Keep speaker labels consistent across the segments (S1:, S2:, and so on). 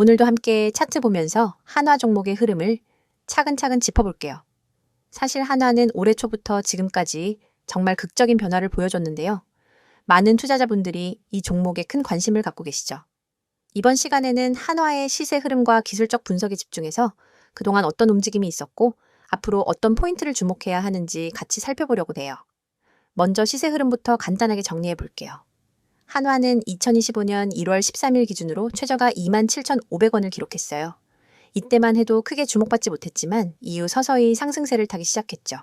S1: 오늘도 함께 차트 보면서 한화 종목의 흐름을 차근차근 짚어볼게요. 사실 한화는 올해 초부터 지금까지 정말 극적인 변화를 보여줬는데요. 많은 투자자분들이 이 종목에 큰 관심을 갖고 계시죠. 이번 시간에는 한화의 시세 흐름과 기술적 분석에 집중해서 그동안 어떤 움직임이 있었고 앞으로 어떤 포인트를 주목해야 하는지 같이 살펴보려고 해요. 먼저 시세 흐름부터 간단하게 정리해 볼게요. 한화는 2025년 1월 13일 기준으로 최저가 27,500원을 기록했어요. 이때만 해도 크게 주목받지 못했지만 이후 서서히 상승세를 타기 시작했죠.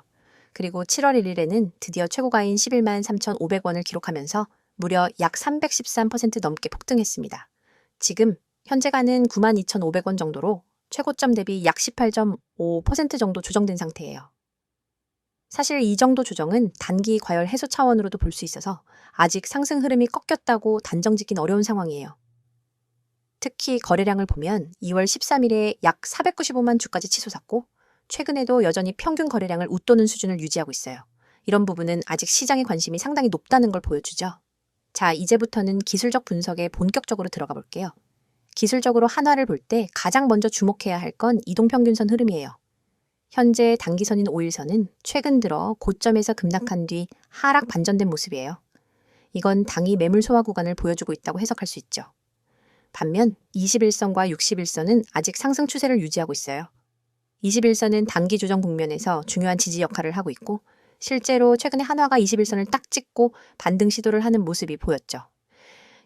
S1: 그리고 7월 1일에는 드디어 최고가인 11만 3,500원을 기록하면서 무려 약 313% 넘게 폭등했습니다. 지금 현재가는 92,500원 정도로 최고점 대비 약 18.5% 정도 조정된 상태예요. 사실 이 정도 조정은 단기 과열 해소 차원으로도 볼 수 있어서 아직 상승 흐름이 꺾였다고 단정 짓긴 어려운 상황이에요. 특히 거래량을 보면 2월 13일에 약 495만 주까지 치솟았고 최근에도 여전히 평균 거래량을 웃도는 수준을 유지하고 있어요. 이런 부분은 아직 시장의 관심이 상당히 높다는 걸 보여주죠. 자, 이제부터는 기술적 분석에 본격적으로 들어가 볼게요. 기술적으로 한화를 볼 때 가장 먼저 주목해야 할 건 이동평균선 흐름이에요. 현재 단기선인 5일선은 최근 들어 고점에서 급락한 뒤 하락 반전된 모습이에요. 이건 당이 매물 소화 구간을 보여주고 있다고 해석할 수 있죠. 반면 21선과 61선은 아직 상승 추세를 유지하고 있어요. 21선은 단기 조정 국면에서 중요한 지지 역할을 하고 있고 실제로 최근에 한화가 21선을 딱 찍고 반등 시도를 하는 모습이 보였죠.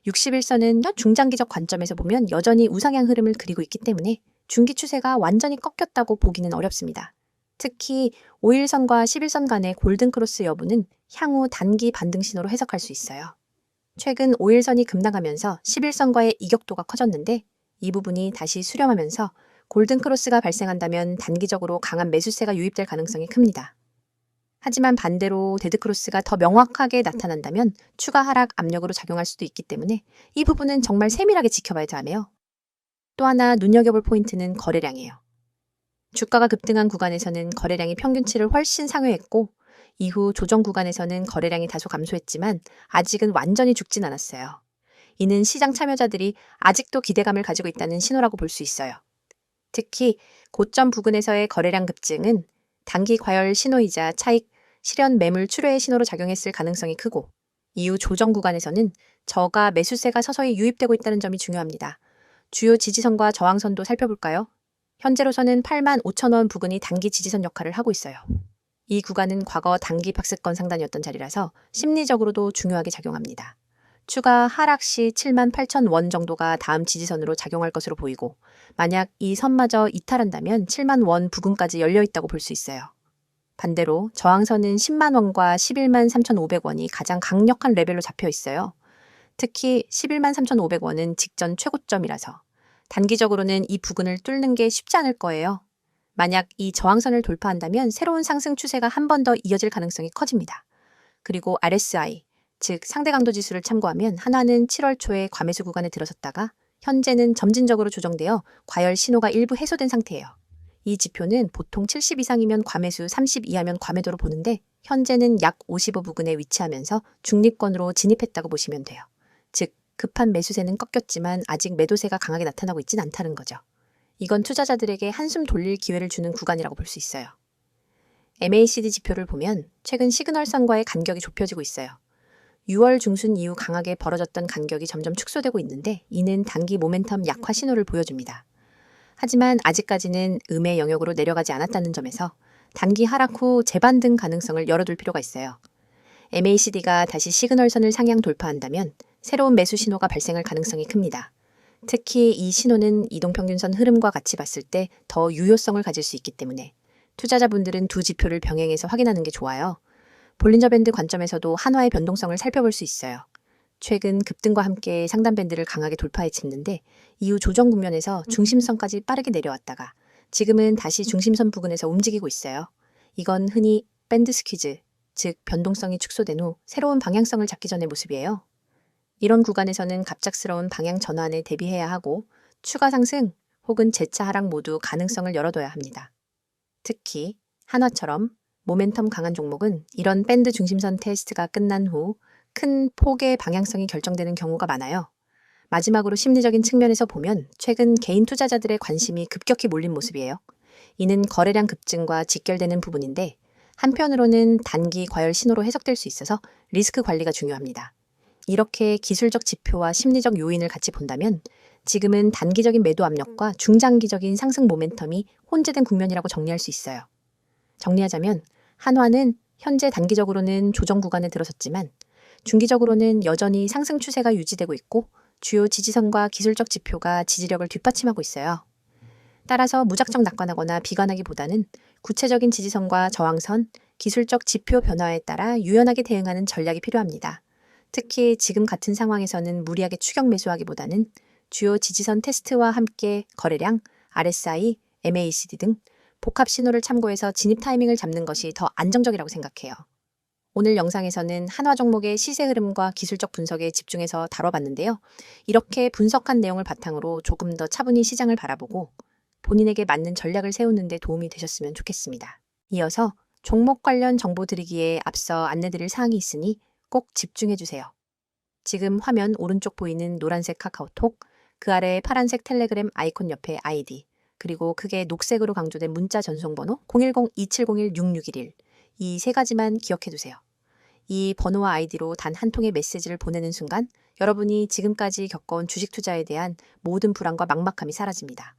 S1: 61선은 중장기적 관점에서 보면 여전히 우상향 흐름을 그리고 있기 때문에 중기 추세가 완전히 꺾였다고 보기는 어렵습니다. 특히 5일선과 11선 간의 골든크로스 여부는 향후 단기 반등 신호로 해석할 수 있어요. 최근 5일선이 급락하면서 11선과의 이격도가 커졌는데 이 부분이 다시 수렴하면서 골든크로스가 발생한다면 단기적으로 강한 매수세가 유입될 가능성이 큽니다. 하지만 반대로 데드크로스가 더 명확하게 나타난다면 추가 하락 압력으로 작용할 수도 있기 때문에 이 부분은 정말 세밀하게 지켜봐야 하며 또 하나 눈여겨볼 포인트는 거래량이에요. 주가가 급등한 구간에서는 거래량이 평균치를 훨씬 상회했고 이후 조정 구간에서는 거래량이 다소 감소했지만 아직은 완전히 죽진 않았어요. 이는 시장 참여자들이 아직도 기대감을 가지고 있다는 신호라고 볼 수 있어요. 특히 고점 부근에서의 거래량 급증은 단기 과열 신호이자 차익 실현 매물 출회의 신호로 작용했을 가능성이 크고 이후 조정 구간에서는 저가 매수세가 서서히 유입되고 있다는 점이 중요합니다. 주요 지지선과 저항선도 살펴볼까요? 현재로서는 85,000원 부근이 단기 지지선 역할을 하고 있어요. 이 구간은 과거 단기 박스권 상단이었던 자리라서 심리적으로도 중요하게 작용합니다. 추가 하락 시 78,000원 정도가 다음 지지선으로 작용할 것으로 보이고 만약 이 선마저 이탈한다면 7만 원 부근까지 열려 있다고 볼 수 있어요. 반대로 저항선은 10만 원과 11만 3,500원이 가장 강력한 레벨로 잡혀 있어요. 특히 11만 3,500원은 직전 최고점이라서 단기적으로는 이 부근을 뚫는 게 쉽지 않을 거예요. 만약 이 저항선을 돌파한다면 새로운 상승 추세가 한 번 더 이어질 가능성이 커집니다. 그리고 RSI, 즉 상대 강도 지수를 참고하면 한화는 7월 초에 과매수 구간에 들어섰다가 현재는 점진적으로 조정되어 과열 신호가 일부 해소된 상태예요. 이 지표는 보통 70 이상이면 과매수, 30 이하면 과매도로 보는데 현재는 약 55 부근에 위치하면서 중립권으로 진입했다고 보시면 돼요. 즉 급한 매수세는 꺾였지만 아직 매도세가 강하게 나타나고 있진 않다는 거죠. 이건 투자자들에게 한숨 돌릴 기회를 주는 구간이라고 볼 수 있어요. MACD 지표를 보면 최근 시그널선과의 간격이 좁혀지고 있어요. 6월 중순 이후 강하게 벌어졌던 간격이 점점 축소되고 있는데 이는 단기 모멘텀 약화 신호를 보여줍니다. 하지만 아직까지는 음의 영역으로 내려가지 않았다는 점에서 단기 하락 후 재반등 가능성을 열어둘 필요가 있어요. MACD가 다시 시그널선을 상향 돌파한다면 새로운 매수 신호가 발생할 가능성이 큽니다. 특히 이 신호는 이동평균선 흐름과 같이 봤을 때 더 유효성을 가질 수 있기 때문에 투자자분들은 두 지표를 병행해서 확인하는 게 좋아요. 볼린저 밴드 관점에서도 한화의 변동성을 살펴볼 수 있어요. 최근 급등과 함께 상단 밴드를 강하게 돌파해쳤는데 이후 조정 국면에서 중심선까지 빠르게 내려왔다가 지금은 다시 중심선 부근에서 움직이고 있어요. 이건 흔히 밴드 스퀴즈, 즉 변동성이 축소된 후 새로운 방향성을 잡기 전의 모습이에요. 이런 구간에서는 갑작스러운 방향 전환에 대비해야 하고 추가 상승 혹은 재차 하락 모두 가능성을 열어둬야 합니다. 특히 한화처럼 모멘텀 강한 종목은 이런 밴드 중심선 테스트가 끝난 후 큰 폭의 방향성이 결정되는 경우가 많아요. 마지막으로 심리적인 측면에서 보면 최근 개인 투자자들의 관심이 급격히 몰린 모습이에요. 이는 거래량 급증과 직결되는 부분인데 한편으로는 단기 과열 신호로 해석될 수 있어서 리스크 관리가 중요합니다. 이렇게 기술적 지표와 심리적 요인을 같이 본다면 지금은 단기적인 매도 압력과 중장기적인 상승 모멘텀이 혼재된 국면이라고 정리할 수 있어요. 정리하자면 한화는 현재 단기적으로는 조정 구간에 들어섰지만 중기적으로는 여전히 상승 추세가 유지되고 있고 주요 지지선과 기술적 지표가 지지력을 뒷받침하고 있어요. 따라서 무작정 낙관하거나 비관하기보다는 구체적인 지지선과 저항선, 기술적 지표 변화에 따라 유연하게 대응하는 전략이 필요합니다. 특히 지금 같은 상황에서는 무리하게 추격 매수하기보다는 주요 지지선 테스트와 함께 거래량, RSI, MACD 등 복합 신호를 참고해서 진입 타이밍을 잡는 것이 더 안정적이라고 생각해요. 오늘 영상에서는 한화 종목의 시세 흐름과 기술적 분석에 집중해서 다뤄봤는데요. 이렇게 분석한 내용을 바탕으로 조금 더 차분히 시장을 바라보고 본인에게 맞는 전략을 세우는 데 도움이 되셨으면 좋겠습니다. 이어서 종목 관련 정보 드리기에 앞서 안내드릴 사항이 있으니 꼭 집중해주세요. 지금 화면 오른쪽 보이는 노란색 카카오톡, 그 아래 파란색 텔레그램 아이콘 옆에 아이디, 그리고 크게 녹색으로 강조된 문자 전송번호 010-2701-6611 이 세 가지만 기억해두세요. 이 번호와 아이디로 단 한 통의 메시지를 보내는 순간 여러분이 지금까지 겪어온 주식 투자에 대한 모든 불안과 막막함이 사라집니다.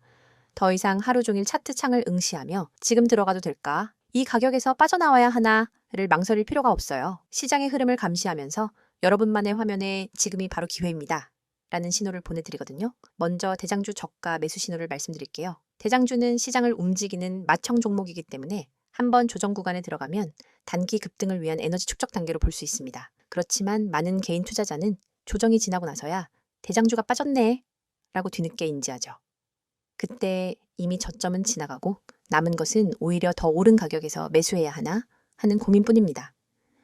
S1: 더 이상 하루 종일 차트 창을 응시하며 지금 들어가도 될까? 이 가격에서 빠져나와야 하나를 망설일 필요가 없어요. 시장의 흐름을 감시하면서 여러분만의 화면에 지금이 바로 기회입니다. 라는 신호를 보내드리거든요. 먼저 대장주 저가 매수 신호를 말씀드릴게요. 대장주는 시장을 움직이는 맏형 종목이기 때문에 한번 조정 구간에 들어가면 단기 급등을 위한 에너지 축적 단계로 볼 수 있습니다. 그렇지만 많은 개인 투자자는 조정이 지나고 나서야 대장주가 빠졌네 라고 뒤늦게 인지하죠. 그때 이미 저점은 지나가고 남은 것은 오히려 더 오른 가격에서 매수해야 하나 하는 고민뿐입니다.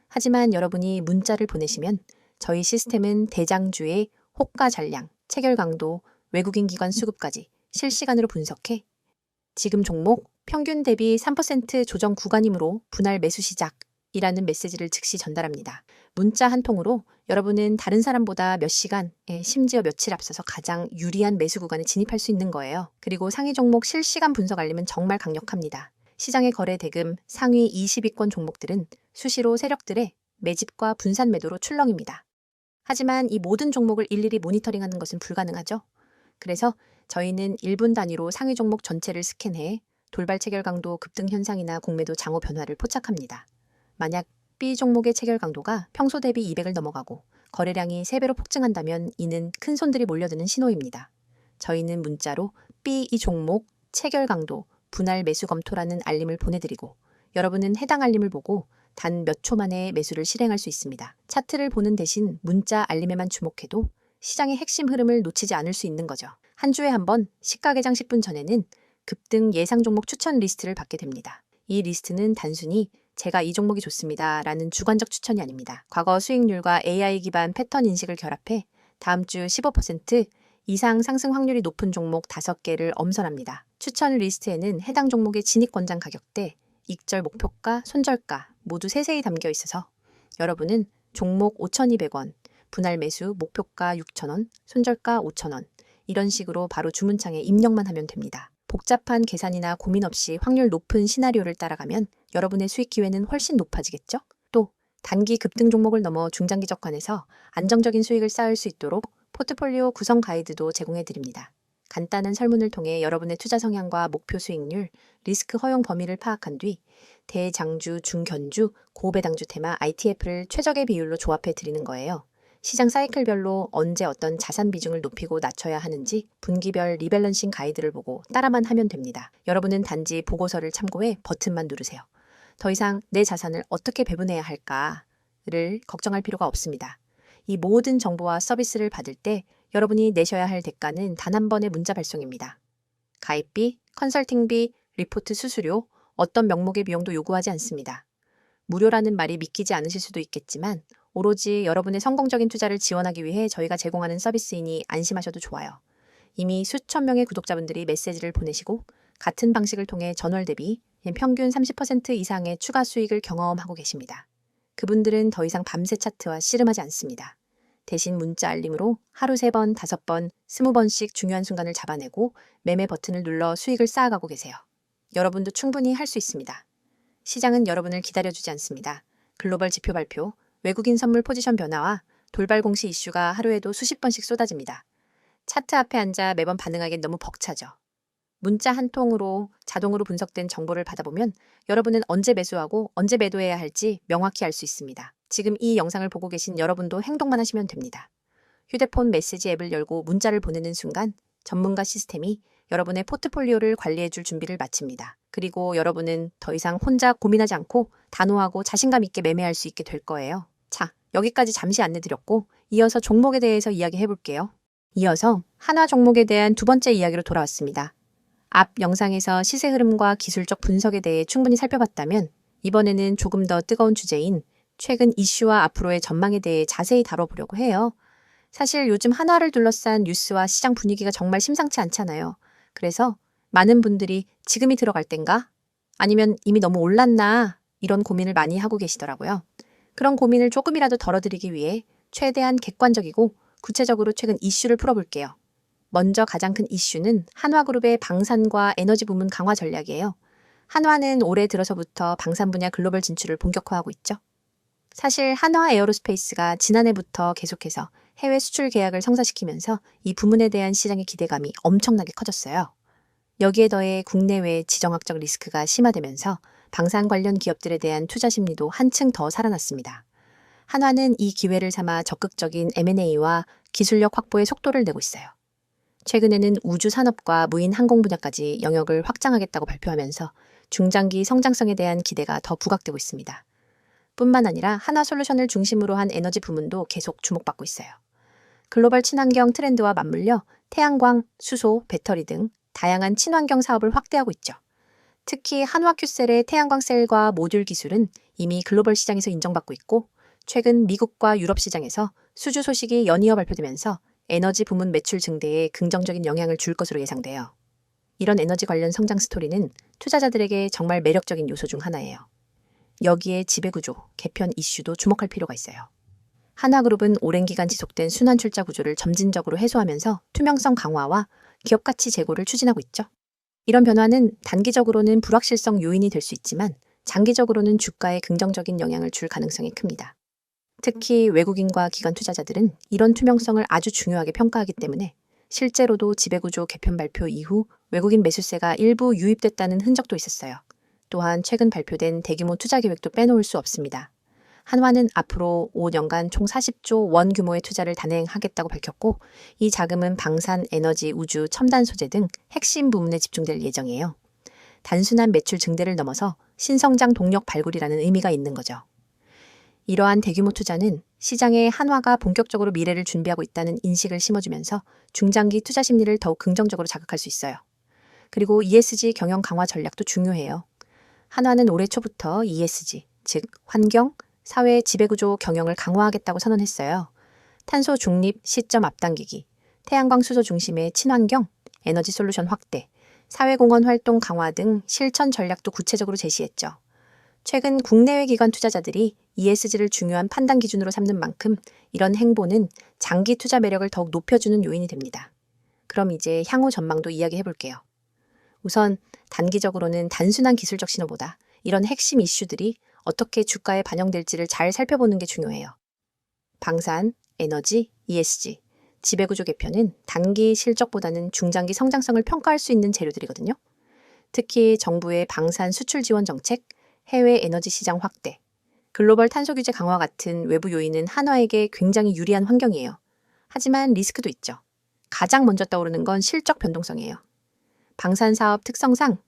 S1: 하지만 여러분이 문자를 보내시면 저희 시스템은 대장주의 호가 잔량, 체결 강도, 외국인 기관 수급까지 실시간으로 분석해 지금 종목 평균 대비 3% 조정 구간이므로 분할 매수 시작이라는 메시지를 즉시 전달합니다. 문자 한 통으로 여러분은 다른 사람보다 몇 시간, 심지어 며칠 앞서서 가장 유리한 매수 구간에 진입할 수 있는 거예요. 그리고 상위 종목 실시간 분석 알림은 정말 강력합니다. 시장의 거래 대금 상위 20위권 종목들은 수시로 세력들의 매집과 분산 매도로 출렁입니다. 하지만 이 모든 종목을 일일이 모니터링하는 것은 불가능하죠. 그래서 저희는 1분 단위로 상위 종목 전체를 스캔해 돌발 체결 강도 급등 현상이나 공매도 장호 변화를 포착합니다. 만약 B 종목의 체결 강도가 평소 대비 200을 넘어가고 거래량이 3배로 폭증한다면 이는 큰 손들이 몰려드는 신호입니다. 저희는 문자로 B 이 종목 체결 강도 분할 매수 검토라는 알림을 보내드리고 여러분은 해당 알림을 보고 단 몇 초 만에 매수를 실행할 수 있습니다. 차트를 보는 대신 문자 알림에만 주목해도 시장의 핵심 흐름을 놓치지 않을 수 있는 거죠. 한 주에 한 번 시가 개장 10분 전에는 급등 예상 종목 추천 리스트를 받게 됩니다. 이 리스트는 단순히 제가 이 종목이 좋습니다 라는 주관적 추천이 아닙니다. 과거 수익률과 AI 기반 패턴 인식을 결합해 다음 주 15% 이상 상승 확률이 높은 종목 5개를 엄선합니다. 추천 리스트에는 해당 종목의 진입 권장 가격대, 익절 목표가, 손절가 모두 세세히 담겨 있어서 여러분은 종목 5,200원, 분할 매수 목표가 6,000원, 손절가 5,000원 이런 식으로 바로 주문창에 입력만 하면 됩니다. 복잡한 계산이나 고민 없이 확률 높은 시나리오를 따라가면 여러분의 수익 기회는 훨씬 높아지겠죠? 또 단기 급등 종목을 넘어 중장기적 관에서 안정적인 수익을 쌓을 수 있도록 포트폴리오 구성 가이드도 제공해 드립니다. 간단한 설문을 통해 여러분의 투자 성향과 목표 수익률, 리스크 허용 범위를 파악한 뒤 대장주, 중견주, 고배당주 테마 ITF를 최적의 비율로 조합해 드리는 거예요. 시장 사이클별로 언제 어떤 자산 비중을 높이고 낮춰야 하는지 분기별 리밸런싱 가이드를 보고 따라만 하면 됩니다. 여러분은 단지 보고서를 참고해 버튼만 누르세요. 더 이상 내 자산을 어떻게 배분해야 할까를 걱정할 필요가 없습니다. 이 모든 정보와 서비스를 받을 때 여러분이 내셔야 할 대가는 단 한 번의 문자 발송입니다. 가입비, 컨설팅비, 리포트 수수료, 어떤 명목의 비용도 요구하지 않습니다. 무료라는 말이 믿기지 않으실 수도 있겠지만 오로지 여러분의 성공적인 투자를 지원하기 위해 저희가 제공하는 서비스이니 안심하셔도 좋아요. 이미 수천 명의 구독자분들이 메시지를 보내시고 같은 방식을 통해 전월 대비 평균 30% 이상의 추가 수익을 경험하고 계십니다. 그분들은 더 이상 밤새 차트와 씨름하지 않습니다. 대신 문자 알림으로 하루 3번, 5번, 20번씩 중요한 순간을 잡아내고 매매 버튼을 눌러 수익을 쌓아가고 계세요. 여러분도 충분히 할 수 있습니다. 시장은 여러분을 기다려주지 않습니다. 글로벌 지표 발표, 외국인 선물 포지션 변화와 돌발 공시 이슈가 하루에도 수십 번씩 쏟아집니다. 차트 앞에 앉아 매번 반응하기엔 너무 벅차죠. 문자 한 통으로 자동으로 분석된 정보를 받아보면 여러분은 언제 매수하고 언제 매도해야 할지 명확히 알 수 있습니다. 지금 이 영상을 보고 계신 여러분도 행동만 하시면 됩니다. 휴대폰 메시지 앱을 열고 문자를 보내는 순간 전문가 시스템이 여러분의 포트폴리오를 관리해줄 준비를 마칩니다. 그리고 여러분은 더 이상 혼자 고민하지 않고 단호하고 자신감 있게 매매할 수 있게 될 거예요. 자, 여기까지 잠시 안내드렸고 이어서 종목에 대해서 이야기해볼게요. 이어서 한화 종목에 대한 두 번째 이야기로 돌아왔습니다. 앞 영상에서 시세 흐름과 기술적 분석에 대해 충분히 살펴봤다면 이번에는 조금 더 뜨거운 주제인 최근 이슈와 앞으로의 전망에 대해 자세히 다뤄보려고 해요. 사실 요즘 한화를 둘러싼 뉴스와 시장 분위기가 정말 심상치 않잖아요. 그래서 많은 분들이 지금이 들어갈 땐가? 아니면 이미 너무 올랐나? 이런 고민을 많이 하고 계시더라고요. 그런 고민을 조금이라도 덜어드리기 위해 최대한 객관적이고 구체적으로 최근 이슈를 풀어볼게요. 먼저 가장 큰 이슈는 한화그룹의 방산과 에너지 부문 강화 전략이에요. 한화는 올해 들어서부터 방산 분야 글로벌 진출을 본격화하고 있죠. 사실 한화 에어로스페이스가 지난해부터 계속해서 해외 수출 계약을 성사시키면서 이 부문에 대한 시장의 기대감이 엄청나게 커졌어요. 여기에 더해 국내외 지정학적 리스크가 심화되면서 방산 관련 기업들에 대한 투자 심리도 한층 더 살아났습니다. 한화는 이 기회를 삼아 적극적인 M&A와 기술력 확보에 속도를 내고 있어요. 최근에는 우주 산업과 무인 항공 분야까지 영역을 확장하겠다고 발표하면서 중장기 성장성에 대한 기대가 더 부각되고 있습니다. 뿐만 아니라 한화솔루션을 중심으로 한 에너지 부문도 계속 주목받고 있어요. 글로벌 친환경 트렌드와 맞물려 태양광, 수소, 배터리 등 다양한 친환경 사업을 확대하고 있죠. 특히 한화큐셀의 태양광 셀과 모듈 기술은 이미 글로벌 시장에서 인정받고 있고 최근 미국과 유럽 시장에서 수주 소식이 연이어 발표되면서 에너지 부문 매출 증대에 긍정적인 영향을 줄 것으로 예상돼요. 이런 에너지 관련 성장 스토리는 투자자들에게 정말 매력적인 요소 중 하나예요. 여기에 지배구조, 개편 이슈도 주목할 필요가 있어요. 한화그룹은 오랜 기간 지속된 순환 출자 구조를 점진적으로 해소하면서 투명성 강화와 기업 가치 제고를 추진하고 있죠. 이런 변화는 단기적으로는 불확실성 요인이 될 수 있지만 장기적으로는 주가에 긍정적인 영향을 줄 가능성이 큽니다. 특히 외국인과 기관 투자자들은 이런 투명성을 아주 중요하게 평가하기 때문에 실제로도 지배구조 개편 발표 이후 외국인 매수세가 일부 유입됐다는 흔적도 있었어요. 또한 최근 발표된 대규모 투자 계획도 빼놓을 수 없습니다. 한화는 앞으로 5년간 총 40조 원 규모의 투자를 단행하겠다고 밝혔고 이 자금은 방산, 에너지, 우주, 첨단 소재 등 핵심 부문에 집중될 예정이에요. 단순한 매출 증대를 넘어서 신성장 동력 발굴이라는 의미가 있는 거죠. 이러한 대규모 투자는 시장에 한화가 본격적으로 미래를 준비하고 있다는 인식을 심어주면서 중장기 투자 심리를 더욱 긍정적으로 자극할 수 있어요. 그리고 ESG 경영 강화 전략도 중요해요. 한화는 올해 초부터 ESG, 즉 환경, 사회 지배구조 경영을 강화하겠다고 선언했어요. 탄소 중립 시점 앞당기기, 태양광 수소 중심의 친환경, 에너지 솔루션 확대, 사회공헌 활동 강화 등 실천 전략도 구체적으로 제시했죠. 최근 국내외 기관 투자자들이 ESG를 중요한 판단 기준으로 삼는 만큼 이런 행보는 장기 투자 매력을 더욱 높여주는 요인이 됩니다. 그럼 이제 향후 전망도 이야기해 볼게요. 우선 단기적으로는 단순한 기술적 신호보다 이런 핵심 이슈들이 어떻게 주가에 반영될지를 잘 살펴보는 게 중요해요. 방산, 에너지, ESG, 지배구조 개편은 단기 실적보다는 중장기 성장성을 평가할 수 있는 재료들이거든요. 특히 정부의 방산 수출 지원 정책, 해외 에너지 시장 확대, 글로벌 탄소 규제 강화 같은 외부 요인은 한화에게 굉장히 유리한 환경이에요. 하지만 리스크도 있죠. 가장 먼저 떠오르는 건 실적 변동성이에요. 방산 사업 특성상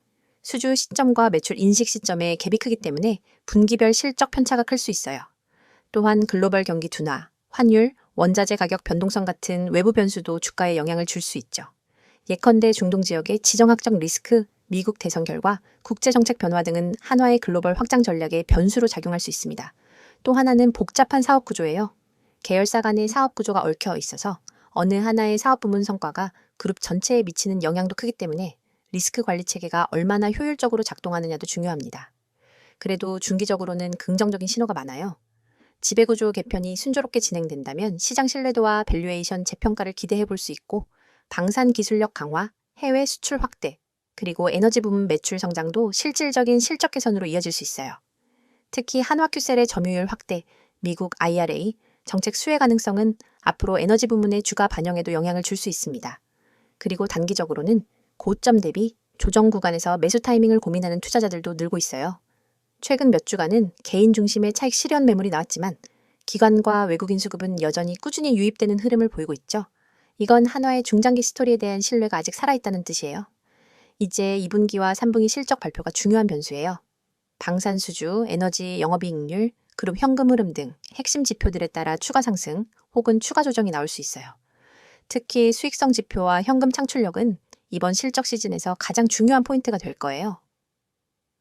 S1: 수주 시점과 매출 인식 시점의 갭이 크기 때문에 분기별 실적 편차가 클 수 있어요. 또한 글로벌 경기 둔화, 환율, 원자재 가격 변동성 같은 외부 변수도 주가에 영향을 줄 수 있죠. 예컨대 중동 지역의 지정학적 리스크, 미국 대선 결과, 국제정책 변화 등은 한화의 글로벌 확장 전략에 변수로 작용할 수 있습니다. 또 하나는 복잡한 사업 구조예요. 계열사 간의 사업 구조가 얽혀 있어서 어느 하나의 사업 부문 성과가 그룹 전체에 미치는 영향도 크기 때문에 리스크 관리 체계가 얼마나 효율적으로 작동하느냐도 중요합니다. 그래도 중기적으로는 긍정적인 신호가 많아요. 지배구조 개편이 순조롭게 진행된다면 시장 신뢰도와 밸류에이션 재평가를 기대해 볼 수 있고 방산 기술력 강화, 해외 수출 확대, 그리고 에너지 부문 매출 성장도 실질적인 실적 개선으로 이어질 수 있어요. 특히 한화큐셀의 점유율 확대, 미국 IRA, 정책 수혜 가능성은 앞으로 에너지 부문의 주가 반영에도 영향을 줄 수 있습니다. 그리고 단기적으로는 고점 대비 조정 구간에서 매수 타이밍을 고민하는 투자자들도 늘고 있어요. 최근 몇 주간은 개인 중심의 차익 실현 매물이 나왔지만 기관과 외국인 수급은 여전히 꾸준히 유입되는 흐름을 보이고 있죠. 이건 한화의 중장기 스토리에 대한 신뢰가 아직 살아있다는 뜻이에요. 이제 2분기와 3분기 실적 발표가 중요한 변수예요. 방산수주, 에너지 영업이익률, 그룹 현금 흐름 등 핵심 지표들에 따라 추가 상승 혹은 추가 조정이 나올 수 있어요. 특히 수익성 지표와 현금 창출력은 이번 실적 시즌에서 가장 중요한 포인트가 될 거예요.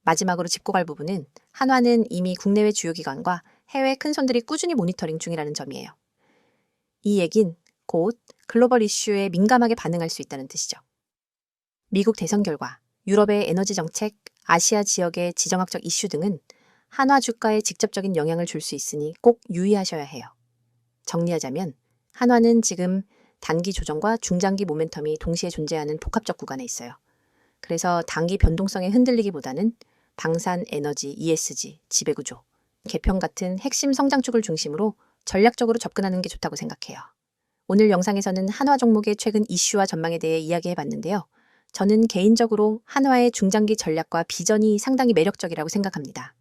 S1: 마지막으로 짚고 갈 부분은 한화는 이미 국내외 주요 기관과 해외 큰손들이 꾸준히 모니터링 중이라는 점이에요. 이 얘긴 곧 글로벌 이슈에 민감하게 반응할 수 있다는 뜻이죠. 미국 대선 결과, 유럽의 에너지 정책, 아시아 지역의 지정학적 이슈 등은 한화 주가에 직접적인 영향을 줄 수 있으니 꼭 유의하셔야 해요. 정리하자면 한화는 지금 단기 조정과 중장기 모멘텀이 동시에 존재하는 복합적 구간에 있어요. 그래서 단기 변동성에 흔들리기보다는 방산, 에너지, ESG, 지배구조, 개편 같은 핵심 성장축을 중심으로 전략적으로 접근하는 게 좋다고 생각해요. 오늘 영상에서는 한화 종목의 최근 이슈와 전망에 대해 이야기해봤는데요. 저는 개인적으로 한화의 중장기 전략과 비전이 상당히 매력적이라고 생각합니다.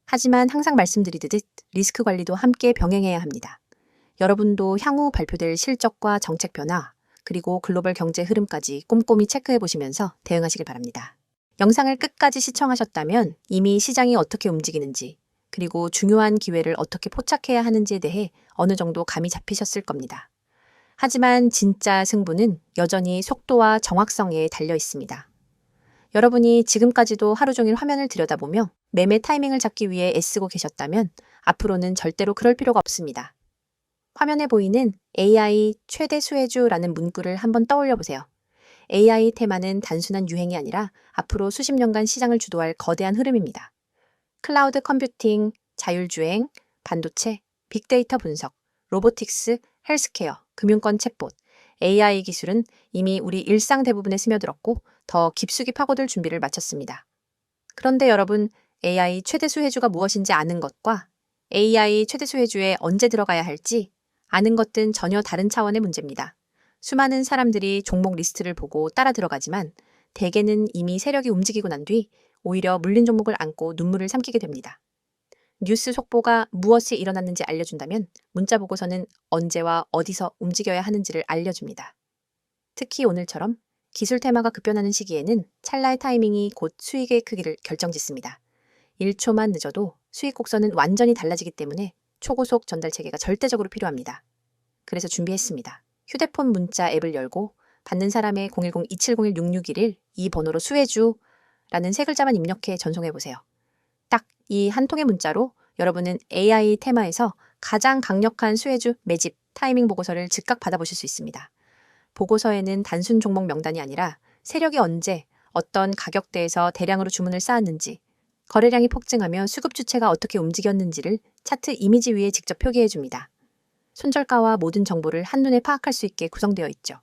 S1: 하지만 항상 말씀드리듯 리스크 관리도 함께 병행해야 합니다. 여러분도 향후 발표될 실적과 정책 변화, 그리고 글로벌 경제 흐름까지 꼼꼼히 체크해 보시면서 대응하시길 바랍니다. 영상을 끝까지 시청하셨다면 이미 시장이 어떻게 움직이는지, 그리고 중요한 기회를 어떻게 포착해야 하는지에 대해 어느 정도 감이 잡히셨을 겁니다. 하지만 진짜 승부는 여전히 속도와 정확성에 달려 있습니다. 여러분이 지금까지도 하루 종일 화면을 들여다보며 매매 타이밍을 잡기 위해 애쓰고 계셨다면 앞으로는 절대로 그럴 필요가 없습니다. 화면에 보이는 AI 최대 수혜주라는 문구를 한번 떠올려 보세요. AI 테마는 단순한 유행이 아니라 앞으로 수십 년간 시장을 주도할 거대한 흐름입니다. 클라우드 컴퓨팅, 자율주행, 반도체, 빅데이터 분석, 로보틱스, 헬스케어, 금융권 챗봇, AI 기술은 이미 우리 일상 대부분에 스며들었고 더 깊숙이 파고들 준비를 마쳤습니다. 그런데 여러분, AI 최대 수혜주가 무엇인지 아는 것과 AI 최대 수혜주에 언제 들어가야 할지 아는 것은 전혀 다른 차원의 문제입니다. 수많은 사람들이 종목 리스트를 보고 따라 들어가지만 대개는 이미 세력이 움직이고 난 뒤 오히려 물린 종목을 안고 눈물을 삼키게 됩니다. 뉴스 속보가 무엇이 일어났는지 알려준다면 문자 보고서는 언제와 어디서 움직여야 하는지를 알려줍니다. 특히 오늘처럼 기술 테마가 급변하는 시기에는 찰나의 타이밍이 곧 수익의 크기를 결정짓습니다. 1초만 늦어도 수익 곡선은 완전히 달라지기 때문에 초고속 전달 체계가 절대적으로 필요합니다. 그래서 준비했습니다. 휴대폰 문자 앱을 열고 받는 사람의 010-2701-6611 이 번호로 수혜주라는 세 글자만 입력해 전송해보세요. 딱 이 한 통의 문자로 여러분은 AI 테마에서 가장 강력한 수혜주 매집 타이밍 보고서를 즉각 받아보실 수 있습니다. 보고서에는 단순 종목 명단이 아니라 세력이 언제 어떤 가격대에서 대량으로 주문을 쌓았는지, 거래량이 폭증하며 수급 주체가 어떻게 움직였는지를 차트 이미지 위에 직접 표기해줍니다. 손절가와 모든 정보를 한눈에 파악할 수 있게 구성되어 있죠.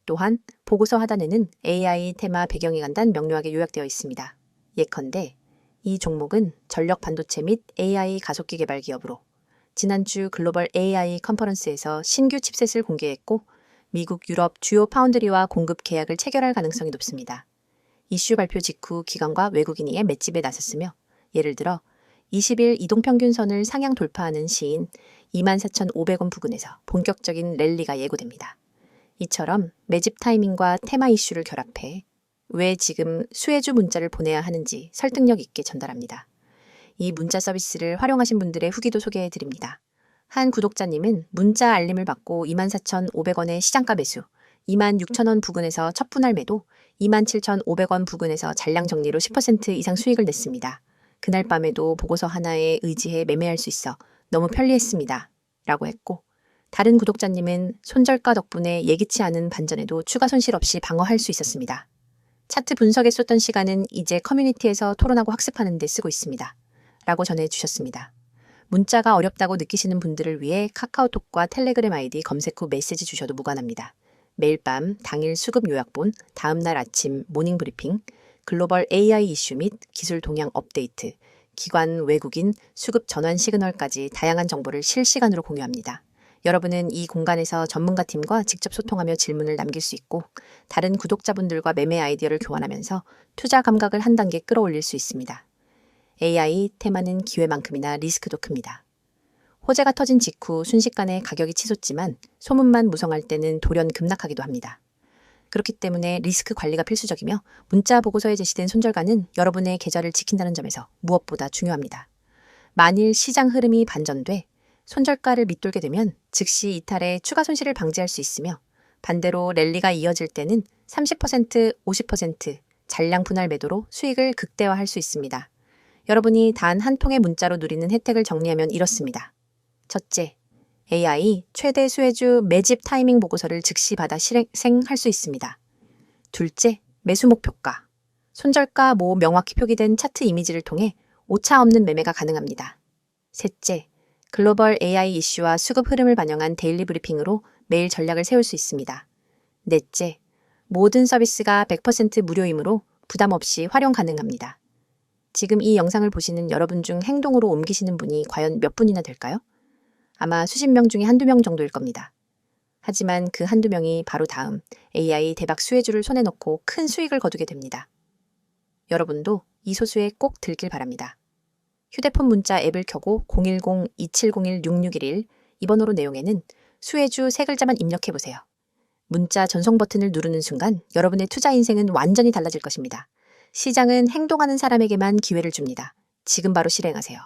S1: 또한 보고서 하단에는 AI 테마 배경이 간단 명료하게 요약되어 있습니다. 예컨대 이 종목은 전력 반도체 및 AI 가속기 개발 기업으로 지난주 글로벌 AI 컨퍼런스에서 신규 칩셋을 공개했고 미국, 유럽 주요 파운드리와 공급 계약을 체결할 가능성이 높습니다. 이슈 발표 직후 기관과 외국인이 맷집에 나섰으며 예를 들어 20일 이동평균선을 상향 돌파하는 시인 24,500원 부근에서 본격적인 랠리가 예고됩니다. 이처럼 매집 타이밍과 테마 이슈를 결합해 왜 지금 수혜주 문자를 보내야 하는지 설득력 있게 전달합니다. 이 문자 서비스를 활용하신 분들의 후기도 소개해 드립니다. 한 구독자님은 문자 알림을 받고 24,500원의 시장가 매수, 26,000원 부근에서 첫 분할 매도, 27,500원 부근에서 잔량 정리로 10% 이상 수익을 냈습니다. 그날 밤에도 보고서 하나에 의지해 매매할 수 있어 너무 편리했습니다. 라고 했고 다른 구독자님은 손절가 덕분에 예기치 않은 반전에도 추가 손실 없이 방어할 수 있었습니다. 차트 분석에 쏟던 시간은 이제 커뮤니티에서 토론하고 학습하는 데 쓰고 있습니다. 라고 전해주셨습니다. 문자가 어렵다고 느끼시는 분들을 위해 카카오톡과 텔레그램 아이디 검색 후 메시지 주셔도 무관합니다. 매일 밤 당일 수급 요약본, 다음날 아침 모닝 브리핑, 글로벌 AI 이슈 및 기술 동향 업데이트, 기관, 외국인, 수급 전환 시그널까지 다양한 정보를 실시간으로 공유합니다. 여러분은 이 공간에서 전문가팀과 직접 소통하며 질문을 남길 수 있고 다른 구독자분들과 매매 아이디어를 교환하면서 투자 감각을 한 단계 끌어올릴 수 있습니다. AI 테마는 기회만큼이나 리스크도 큽니다. 호재가 터진 직후 순식간에 가격이 치솟지만 소문만 무성할 때는 돌연 급락하기도 합니다. 그렇기 때문에 리스크 관리가 필수적이며 문자 보고서에 제시된 손절가는 여러분의 계좌를 지킨다는 점에서 무엇보다 중요합니다. 만일 시장 흐름이 반전돼 손절가를 밑돌게 되면 즉시 이탈해 추가 손실을 방지할 수 있으며 반대로 랠리가 이어질 때는 30%, 50% 잔량 분할 매도로 수익을 극대화할 수 있습니다. 여러분이 단 한 통의 문자로 누리는 혜택을 정리하면 이렇습니다. 첫째, AI 최대 수혜주 매집 타이밍 보고서를 즉시 받아 실행할 수 있습니다. 둘째, 매수 목표가. 손절가 모 명확히 표기된 차트 이미지를 통해 오차 없는 매매가 가능합니다. 셋째, 글로벌 AI 이슈와 수급 흐름을 반영한 데일리 브리핑으로 매일 전략을 세울 수 있습니다. 넷째, 모든 서비스가 100% 무료이므로 부담 없이 활용 가능합니다. 지금 이 영상을 보시는 여러분 중 행동으로 옮기시는 분이 과연 몇 분이나 될까요? 아마 수십 명 중에 한두 명 정도일 겁니다. 하지만 그 한두 명이 바로 다음 AI 대박 수혜주를 손에 넣고 큰 수익을 거두게 됩니다. 여러분도 이 소수에 꼭 들길 바랍니다. 휴대폰 문자 앱을 켜고 010-2701-6611 이 번호로 내용에는 수혜주 세 글자만 입력해보세요. 문자 전송 버튼을 누르는 순간 여러분의 투자 인생은 완전히 달라질 것입니다. 시장은 행동하는 사람에게만 기회를 줍니다. 지금 바로 실행하세요.